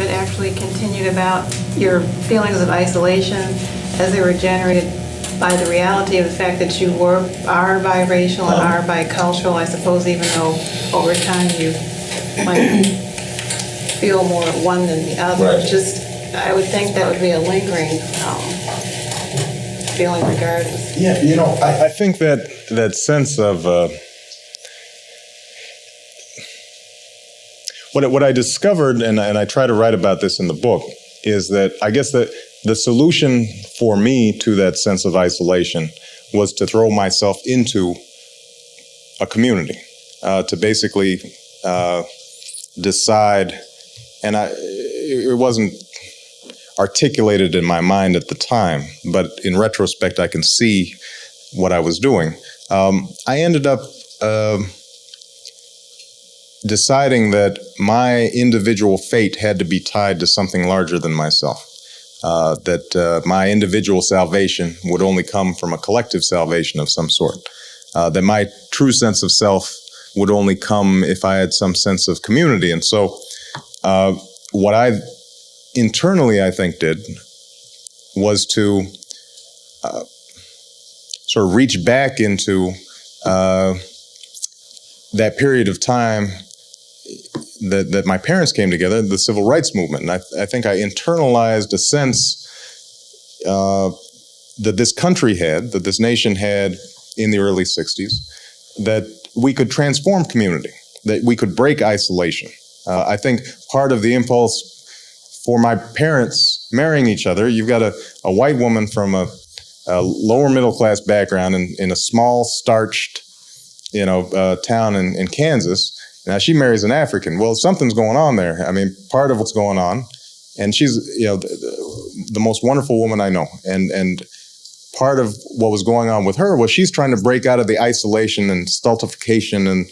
but actually continued about your feelings of isolation as they were generated by the reality of the fact that you are biracial and are bicultural, I suppose, even though over time you might feel more one than the other. Right. Just, I would think that would be a lingering feeling regardless. Yeah, you know, I think that sense of what I discovered, and I try to write about this in the book, is that I guess that the solution for me to that sense of isolation was to throw myself into a community, to basically decide, and it wasn't articulated in my mind at the time, but in retrospect I can see what I was doing. I ended up deciding that my individual fate had to be tied to something larger than myself. That my individual salvation would only come from a collective salvation of some sort. That my true sense of self would only come if I had some sense of community. And so what I internally, I think, did was to sort of reach back into that period of time that my parents came together, the civil rights movement. And I think I internalized a sense that this country had, that this nation had in the early 60s, that we could transform community, that we could break isolation. I think part of the impulse for my parents marrying each other, you've got a white woman from a lower middle class background in a small starched, town in Kansas. Now she marries an African. Well, something's going on there. I mean, part of what's going on, and she's the most wonderful woman I know. And part of what was going on with her was she's trying to break out of the isolation and stultification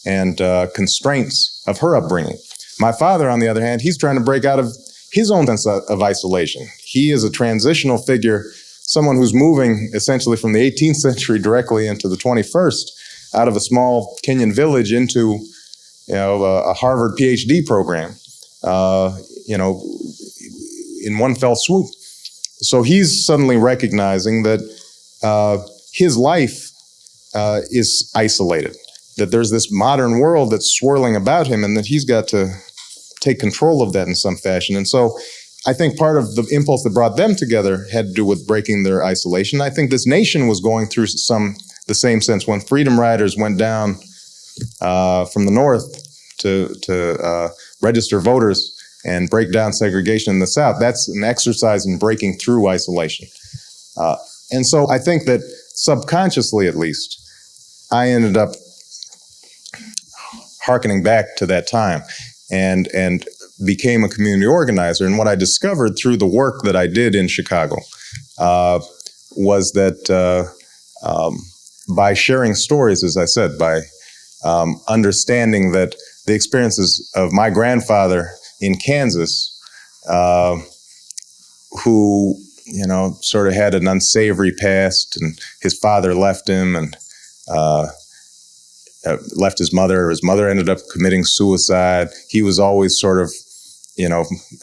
and constraints of her upbringing. My father, on the other hand, he's trying to break out of his own sense of isolation. He is a transitional figure, someone who's moving essentially from the 18th century directly into the 21st, out of a small Kenyan village into a Harvard PhD program, in one fell swoop. So he's suddenly recognizing that his life is isolated, that there's this modern world that's swirling about him and that he's got to take control of that in some fashion. And so I think part of the impulse that brought them together had to do with breaking their isolation. I think this nation was going through the same sense when freedom riders went down from the north to register voters and break down segregation in the South. That's an exercise in breaking through isolation. And so I think that subconsciously, at least, I ended up hearkening back to that time and became a community organizer. And what I discovered through the work that I did in Chicago was that by sharing stories, as I said, by understanding that the experiences of my grandfather in Kansas, who, sort of had an unsavory past, and his father left him and left his mother. His mother ended up committing suicide. He was always sort of,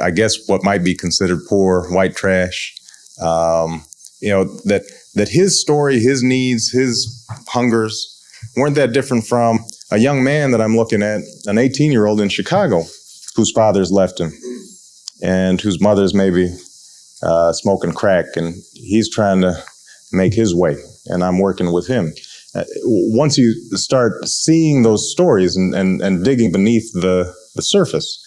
I guess what might be considered poor, white trash. That his story, his needs, his hungers weren't that different from a young man that I'm looking at, an 18-year-old in Chicago, whose father's left him and whose mother's maybe smoking crack, and he's trying to make his way, and I'm working with him. Once you start seeing those stories and digging beneath the surface,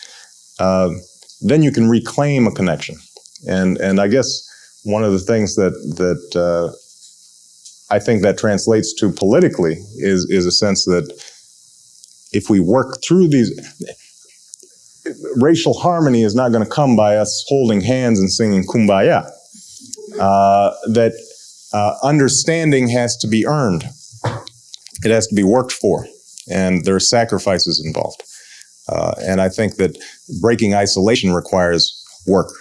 then you can reclaim a connection. And I guess one of the things that I think that translates to politically is a sense that if we work through these, racial harmony is not going to come by us holding hands and singing Kumbaya. That understanding has to be earned. It has to be worked for, and there are sacrifices involved. And I think that breaking isolation requires work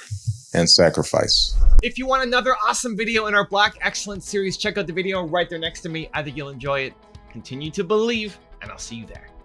and sacrifice. If you want another awesome video in our Black Excellence series, check out the video right there next to me. I think you'll enjoy it. Continue to believe, and I'll see you there.